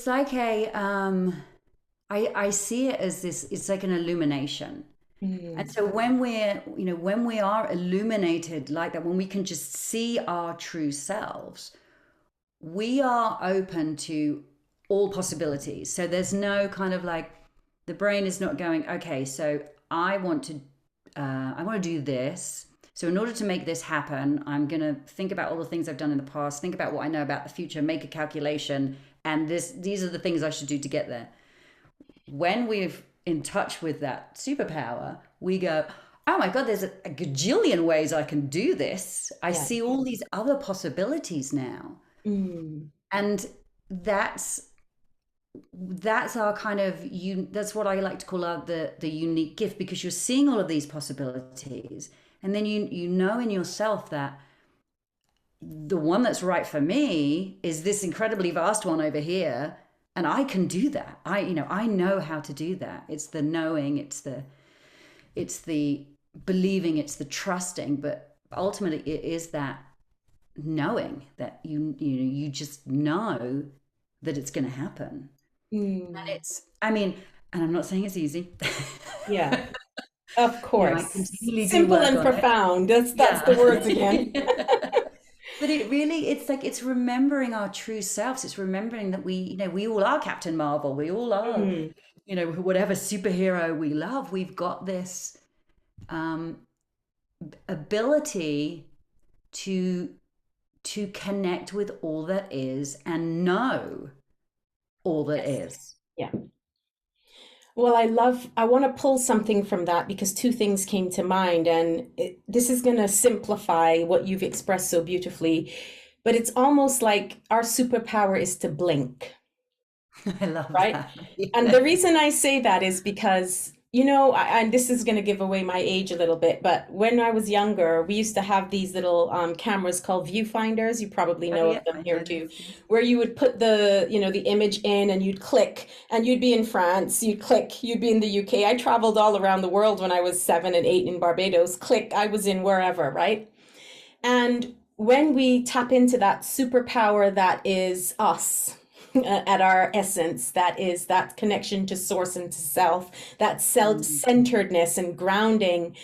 Speaker 3: like I see it as this, it's like an illumination. And so when we are illuminated like that, when we can just see our true selves, we are open to all possibilities. So there's no kind of like, the brain is not going, okay, so I want to do this. So in order to make this happen, I'm going to think about all the things I've done in the past, think about what I know about the future, make a calculation, and these are the things I should do to get there. When we're in touch with that superpower, we go, oh my God, there's a gajillion ways I can do this. I see all these other possibilities now. And that's our kind of, that's what I like to call the unique gift, because you're seeing all of these possibilities. And then you know in yourself that the one that's right for me is this incredibly vast one over here, and I can do that. I know how to do that. It's the knowing, it's the believing, it's the trusting, but ultimately it is that knowing that you just know that it's going to happen. And and I'm not saying it's easy.
Speaker 2: Yeah. Of course.
Speaker 3: Yeah,
Speaker 2: simple and profound. That's the words again.
Speaker 3: But it really, it's like, it's remembering our true selves. It's remembering that we all are Captain Marvel. We all are, whatever superhero we love. We've got this ability to connect with all that is and know all that is.
Speaker 2: Yeah. Well, I want to pull something from that because two things came to mind, and this is going to simplify what you've expressed so beautifully, but it's almost like our superpower is to blink,
Speaker 3: I love
Speaker 2: right?
Speaker 3: that.
Speaker 2: And the reason I say that is because, and this is going to give away my age a little bit, but when I was younger, we used to have these little cameras called viewfinders. You probably know of them here too, where you would put the image in and you'd click and you'd be in France, you'd click, you'd be in the UK. I traveled all around the world when I was 7 and 8 in Barbados. Click, I was in wherever, right? And when we tap into that superpower that is us, at our essence, that is that connection to source and to self, that self-centeredness and grounding,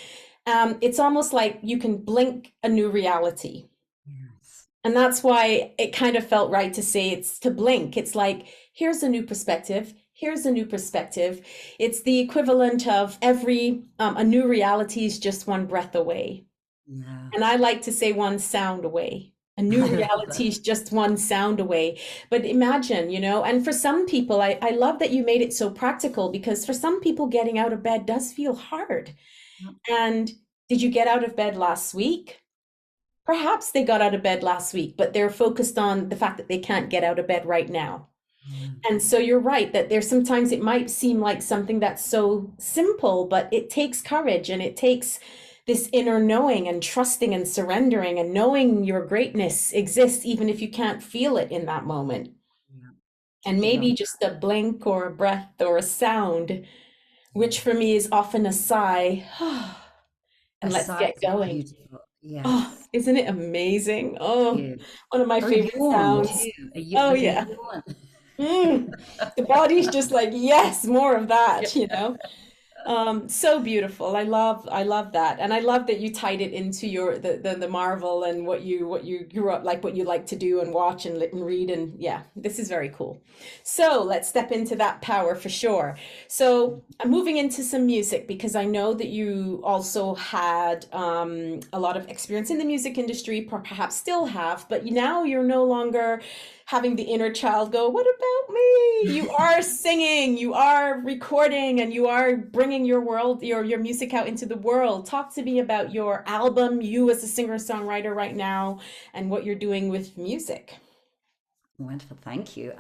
Speaker 2: it's almost like you can blink a new reality.
Speaker 3: Yes.
Speaker 2: And that's why it kind of felt right to say it's to blink. It's like, here's a new perspective. Here's a new perspective. It's the equivalent of a new reality is just one breath away.
Speaker 3: Yeah.
Speaker 2: And I like to say one sound away. A new reality is just one sound away. But imagine, and for some people, I love that you made it so practical, because for some people, getting out of bed does feel hard.
Speaker 3: Yep.
Speaker 2: And did you get out of bed last week? Perhaps they got out of bed last week, but they're focused on the fact that they can't get out of bed right now. And so you're right that sometimes it might seem like something that's so simple, but it takes courage, and it takes this inner knowing and trusting and surrendering and knowing your greatness exists, even if you can't feel it in that moment. Yeah. And maybe just a blink or a breath or a sound, which for me is often a sigh. And let's get going.
Speaker 3: Yes.
Speaker 2: Oh, isn't it amazing? Oh,
Speaker 3: yeah.
Speaker 2: One of my favorite sounds. Oh, yeah. The body's just like, yes, more of that, So beautiful. I love that. And I love that you tied it into your the Marvel and what you grew up like, what you like to do and watch and read. And yeah, this is very cool. So let's step into that power for sure. So I'm moving into some music, because I know that you also had a lot of experience in the music industry, perhaps still have, but now you're no longer having the inner child go, what about me? You are singing, you are recording, and you are bringing your music out into the world. Talk to me about your album, you as a singer-songwriter right now, and what you're doing with music.
Speaker 3: Wonderful, thank you.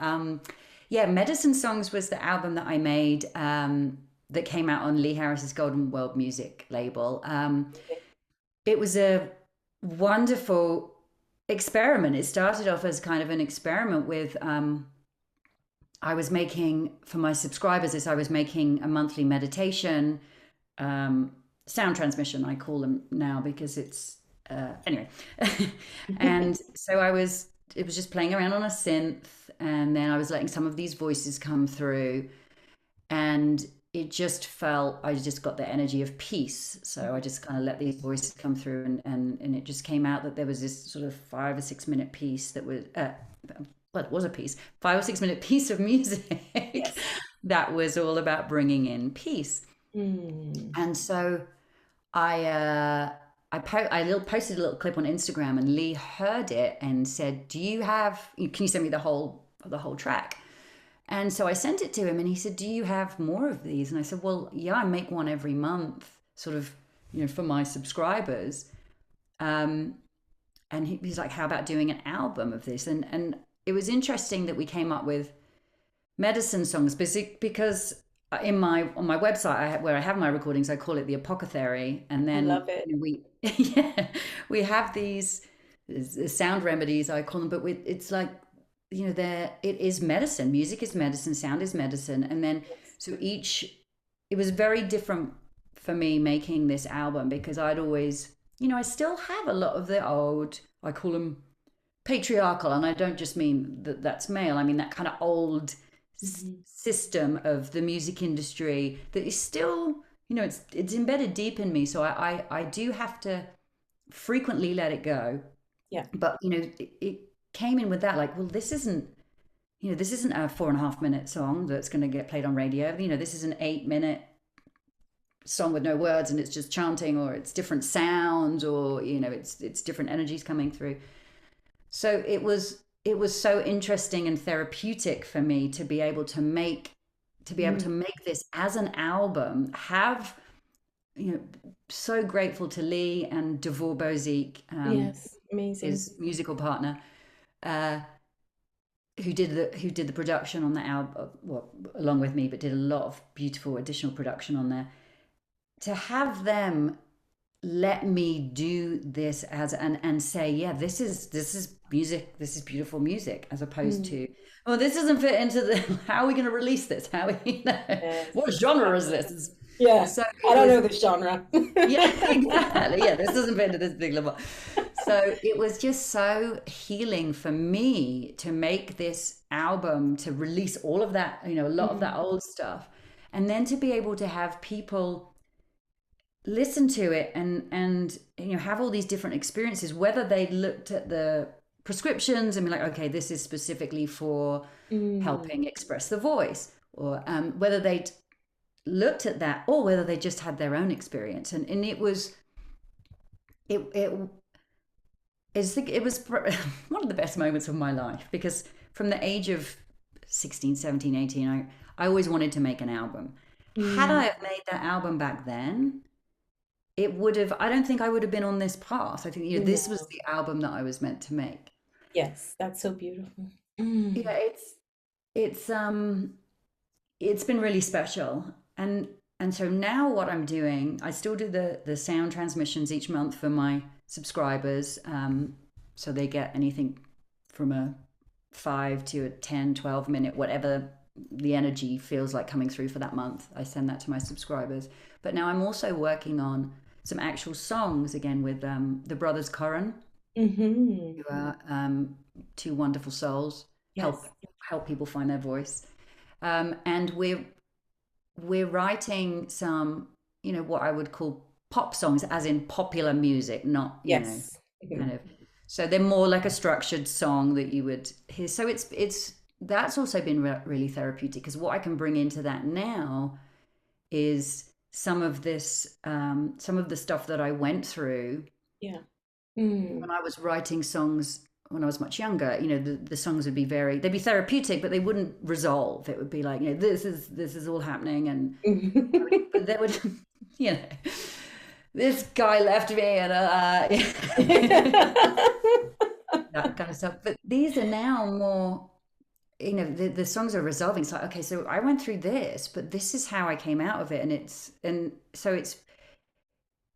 Speaker 3: Medicine Songs was the album that I made that came out on Lee Harris's Golden World Music label. It was a wonderful experiment. It started off as kind of an experiment with I was making, for my subscribers, I was making a monthly meditation sound transmission, I call them now, because it's anyway. And so it was just playing around on a synth, and then I was letting some of these voices come through, and it just felt, I just got the energy of peace. So I just kind of let these voices come through, and it just came out that there was this sort of 5 or 6 minute piece that was, it was a piece, 5 or 6 minute piece of music yes. that was all about bringing in peace. And so I posted a little clip on Instagram, and Lee heard it and said, can you send me the whole track? And so I sent it to him, and he said, do you have more of these? And I said, well, yeah, I make one every month, sort of, for my subscribers. And he's like, how about doing an album of this? And it was interesting that we came up with Medicine Songs, because on my website, where I have my recordings, I call it the Apothecary. And then
Speaker 2: I love it.
Speaker 3: we have these sound remedies, I call them, but it's like, it is medicine. Music is medicine. Sound is medicine. And then, so it was very different for me making this album, because I'd always, I still have a lot of the old, I call them patriarchal. And I don't just mean that that's male. I mean that kind of old system of the music industry that is still, it's embedded deep in me. So I do have to frequently let it go.
Speaker 2: Yeah.
Speaker 3: But, it came in with that, like, well, this isn't a 4.5 minute song that's going to get played on radio. This is an 8 minute song with no words, and it's just chanting, or it's different sounds, or it's different energies coming through. So it was so interesting and therapeutic for me to be able to make this as an album. So grateful to Lee and Devor Bozique,
Speaker 2: yes, amazing,
Speaker 3: his musical partner, who did the production on the album, well, along with me, but did a lot of beautiful additional production on there. To have them let me do this and say, yeah, this is music, this is beautiful music, as opposed to, oh, this doesn't fit into the, how are we going to release this?
Speaker 2: Yes.
Speaker 3: What genre is this?
Speaker 2: Yeah,
Speaker 3: so
Speaker 2: I don't know this genre.
Speaker 3: Yeah, exactly. Yeah, this doesn't fit into this big level. So it was just so healing for me to make this album, to release all of that, a lot of that old stuff, and then to be able to have people listen to it and have all these different experiences, whether they looked at the prescriptions and be like, okay, this is specifically for helping express the voice, or whether they'd looked at that, or whether they just had their own experience. And it was one of the best moments of my life, because from the age of 16, 17, 18, I always wanted to make an album. Had I have made that album back then, I don't think I would have been on this path. I think this was the album that I was meant to make.
Speaker 2: Yes, that's so beautiful.
Speaker 3: Yeah, it's been really special. And so now what I'm doing, I still do the sound transmissions each month for my subscribers. So they get anything from a 5 to a 10, 12 minute, whatever the energy feels like coming through for that month. I send that to my subscribers. But now I'm also working on some actual songs again with the brothers Corrin, who are two wonderful souls. Yes. Help people find their voice. And we're writing some, what I would call pop songs, as in popular music, not kind of. So they're more like a structured song that you would hear. So that's also been really therapeutic, because what I can bring into that now is some of the stuff that I went through. Yeah. When I was writing songs when I was much younger, the songs would be they'd be therapeutic, but they wouldn't resolve. It would be like, this is all happening, and but there would, this guy left me, and that kind of stuff. But these are now more, the songs are resolving. It's like, okay, so I went through this, but this is how I came out of it, and so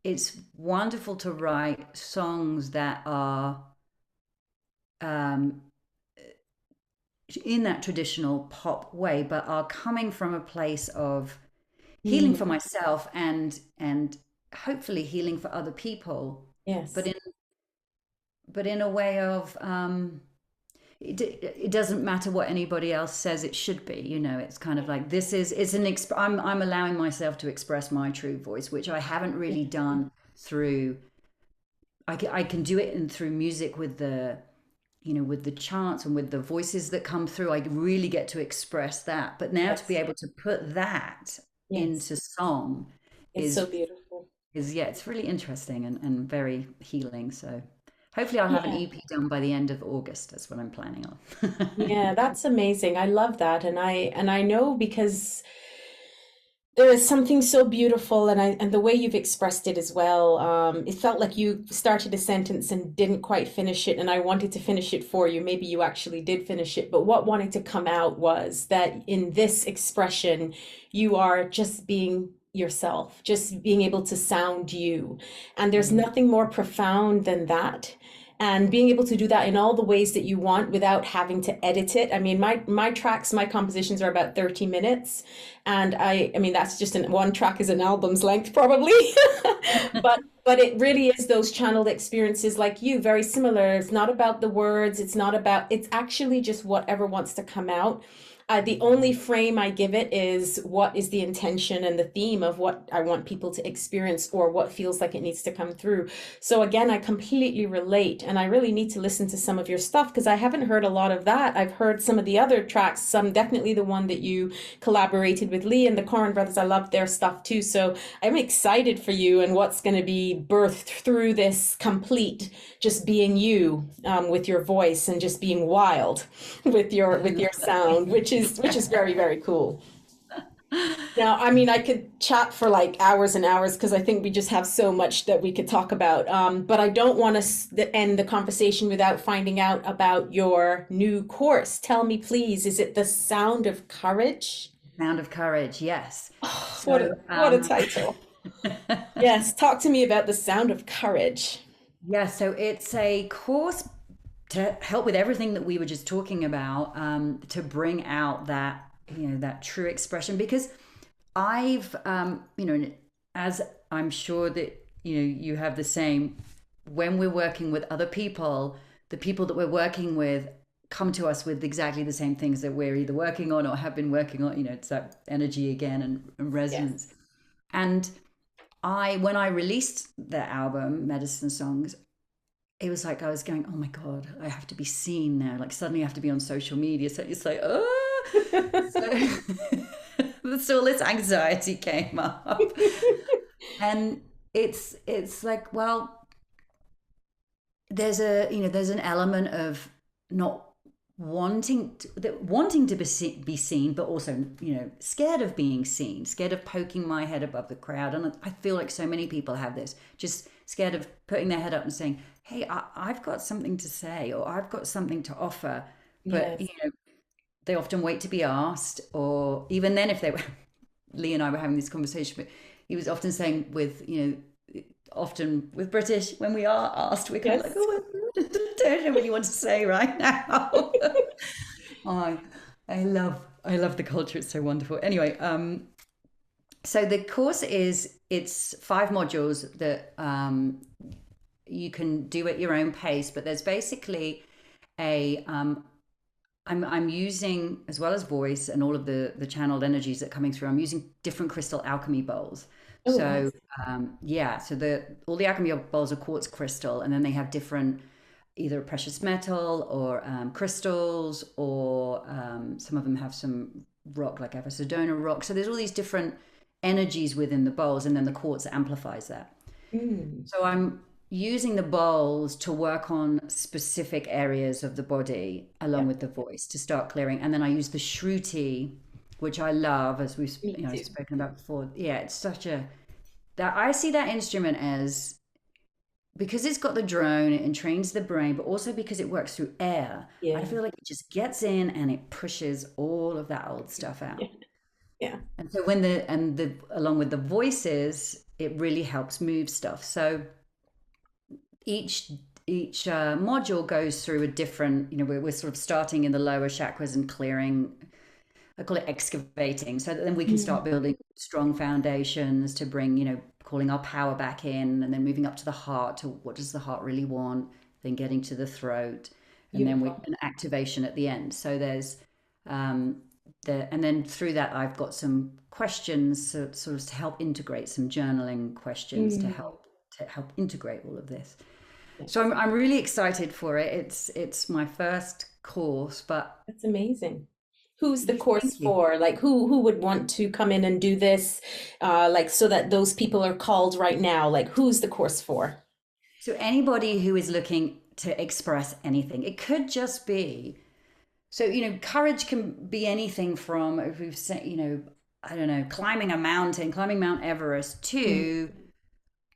Speaker 3: it's wonderful to write songs that are in that traditional pop way, but are coming from a place of healing for myself and hopefully healing for other people. Yes. But in a way of it doesn't matter what anybody else says it should be. It's kind of like, I'm allowing myself to express my true voice, which I haven't really done through. I can do it through music with the chants and with the voices that come through. I really get to express that. But now to be able to put that into song is so beautiful. It's really interesting and very healing. So hopefully I'll have an EP done by the end of August. That's what I'm planning on.
Speaker 2: Yeah, that's amazing. I love that. And I know, because there is something so beautiful, and the way you've expressed it as well. It felt like you started a sentence and didn't quite finish it, and I wanted to finish it for you. Maybe you actually did finish it, but what wanted to come out was that in this expression, you are just being yourself, just being able to sound you. And there's nothing more profound than that. And being able to do that in all the ways that you want without having to edit it. I mean, my tracks, my compositions are about 30 minutes. And I mean, that's just one track is an album's length probably. But it really is those channeled experiences like you, very similar. It's not about the words. It's actually just whatever wants to come out. The only frame I give it is what is the intention and the theme of what I want people to experience or what feels like it needs to come through. So again, I completely relate, and I really need to listen to some of your stuff because I haven't heard a lot of that. I've heard some of the other tracks, some definitely the one that you collaborated with Lee and the Corin brothers. I love their stuff too. So I'm excited for you and what's going to be birthed through this complete just being you, with your voice and just being wild with your sound, which is very, very cool. Now, I mean, I could chat for like hours and hours because I think we just have so much that we could talk about. But I don't want to end the conversation without finding out about your new course. Tell me, please, is it The Sound of Courage?
Speaker 3: Sound of Courage, yes.
Speaker 2: Oh,
Speaker 3: So,
Speaker 2: what a title. Yes, talk to me about The Sound of Courage.
Speaker 3: yeah, so it's a course to help with everything that we were just talking about, to bring out that, that true expression. Because I've, as I'm sure that, you have the same, when we're working with other people, the people that we're working with come to us with exactly the same things that we're either working on or have been working on. It's that energy again and resonance. Yes. And when I released the album, Medicine Songs, it was like I was going, oh my God, I have to be seen now. Like suddenly I have to be on social media. So it's like, so all this anxiety came up. And it's like, well, there's an element of not wanting to be seen, but also, scared of being seen, scared of poking my head above the crowd. And I feel like so many people have this, just scared of putting their head up and saying, hey, I've got something to say, or I've got something to offer. But,
Speaker 2: Yes.
Speaker 3: They often wait to be asked, or even then if they were, Lee and I were having this conversation, but he was often saying often with British, when we are asked, we're kind of like, oh, I don't know what you want to say right now. I love the culture. It's so wonderful. Anyway, so the course it's 5 modules that you can do at your own pace, but there's basically I'm using, as well as voice and all of the channeled energies that are coming through, I'm using different crystal alchemy bowls.
Speaker 2: Oh,
Speaker 3: So so all the alchemy bowls are quartz crystal, and then they have different, either precious metal or crystals, or some of them have some rock like Sedona rock. So there's all these different energies within the bowls, and then the quartz amplifies that. So I'm using the bowls to work on specific areas of the body along with the voice to start clearing. And then I use the shruti, which I love, as we've spoken about before. Yeah, it's that I see that instrument as, because it's got the drone, it entrains the brain, but also because it works through air. Yeah. I feel like it just gets in and it pushes all of that old stuff out.
Speaker 2: Yeah.
Speaker 3: And so along with the voices, it really helps move stuff. So each module goes through a different, we're sort of starting in the lower chakras and clearing, I call it excavating, so that then we can start building strong foundations to bring, calling our power back in, and then moving up to the heart, to what does the heart really want, then getting to the throat, and then an activation at the end. So there's and then through that I've got some questions, sort of to help integrate, some journaling questions to help integrate all of this. So I'm really excited for it. It's my first course, but
Speaker 2: that's amazing. Who's the course for? Like who would want to come in and do this? Like, so that those people are called right now. Like, who's the course for?
Speaker 3: So anybody who is looking to express anything. It could just be, so courage can be anything from, if we've said, I don't know, climbing Mount Everest, to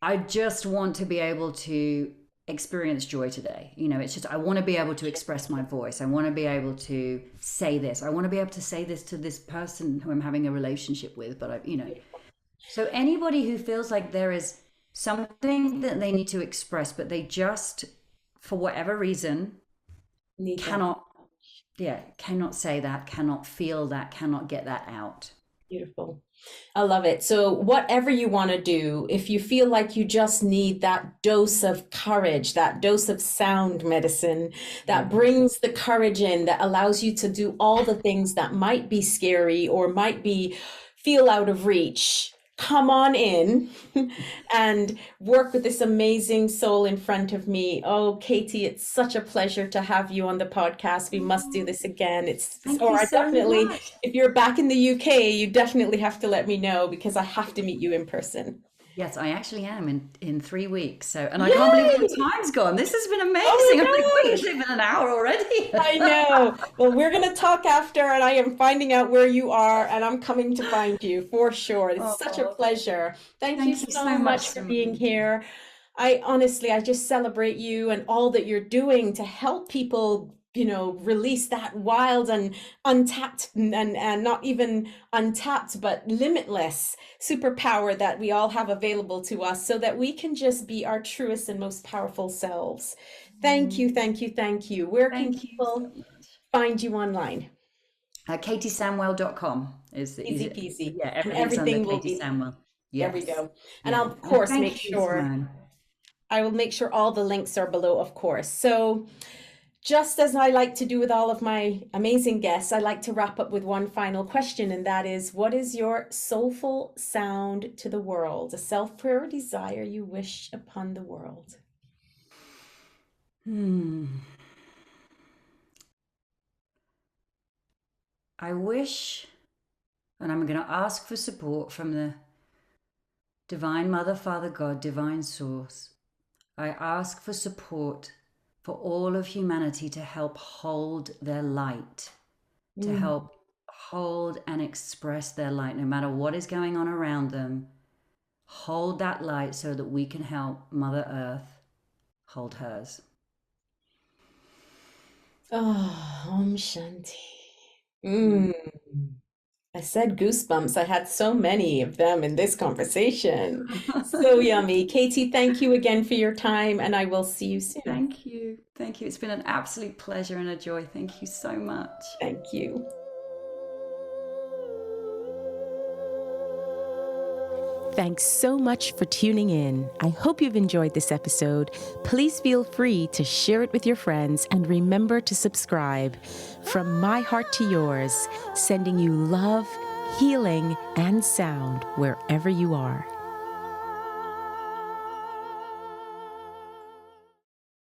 Speaker 3: I just want to be able to experience joy today. It's just, I want to be able to express my voice. I want to be able to say this. I want to be able to say this to this person who I'm having a relationship with. But so anybody who feels like there is something that they need to express, but they just, for whatever reason, cannot say that, cannot feel that, cannot get that out.
Speaker 2: Beautiful. I love it. So whatever you want to do, if you feel like you just need that dose of courage, that dose of sound medicine that brings the courage in, that allows you to do all the things that might be scary or might be feel out of reach, come on in and work with this amazing soul in front of me. Oh, Katy, it's such a pleasure to have you on the podcast. We must do this again.
Speaker 3: Thank
Speaker 2: Or
Speaker 3: you
Speaker 2: I
Speaker 3: so
Speaker 2: definitely,
Speaker 3: much.
Speaker 2: if you're back in the UK, you definitely have to let me know because I have to meet you in person.
Speaker 3: Yes, I actually am in 3 weeks. So, and I can't believe how
Speaker 2: Yay!
Speaker 3: the time's gone. This has been
Speaker 2: Oh
Speaker 3: amazing. I'm like, wait,
Speaker 2: my
Speaker 3: it's
Speaker 2: gosh!
Speaker 3: been an hour already.
Speaker 2: I know. Well, we're going to talk after, and I am finding out where you are, and I'm coming to find you for sure. It's such a
Speaker 3: Oh,
Speaker 2: pleasure. Thank you
Speaker 3: thank you
Speaker 2: so
Speaker 3: so much,
Speaker 2: much for being
Speaker 3: Simone.
Speaker 2: here. I honestly, I just celebrate you and all that you're doing to help people, release that wild and untapped and not even untapped, but limitless superpower that we all have available to us so that we can just be our truest and most powerful selves. Thank you, thank you, thank you. Where can
Speaker 3: Thank you so
Speaker 2: people
Speaker 3: much.
Speaker 2: find you online?
Speaker 3: KatySamwell.com is the
Speaker 2: Easy
Speaker 3: easy.
Speaker 2: peasy.
Speaker 3: Yeah,
Speaker 2: And
Speaker 3: everything's under
Speaker 2: everything will
Speaker 3: Katy
Speaker 2: be,
Speaker 3: Samwell.
Speaker 2: there we
Speaker 3: Yes.
Speaker 2: go. And I'll,
Speaker 3: Yeah.
Speaker 2: of
Speaker 3: And
Speaker 2: course, make
Speaker 3: thank you,
Speaker 2: sure,
Speaker 3: Simone.
Speaker 2: I will make sure all the links are below, of course. So just as I like to do with all of my amazing guests, I like to wrap up with one final question, and that is, what is your soulful sound to the world? A self-prayer desire you wish upon the world?
Speaker 3: I wish, and I'm going to ask for support from the Divine Mother, Father God, Divine Source. I ask for support for all of humanity to help hold their light, to
Speaker 2: Mm.
Speaker 3: help hold and express their light, no matter what is going on around them. Hold that light so that we can help Mother Earth hold hers.
Speaker 2: Oh, Om Shanti. Mm. I said goosebumps. I had so many of them in this conversation. So yummy. Katy, thank you again for your time, and I will see you soon.
Speaker 3: Thank you. Thank you. It's been an absolute pleasure and a joy. Thank you so much.
Speaker 2: Thank you.
Speaker 1: Thanks so much for tuning in. I hope you've enjoyed this episode. Please feel free to share it with your friends and remember to subscribe. From my heart to yours, sending you love, healing, and sound wherever you are.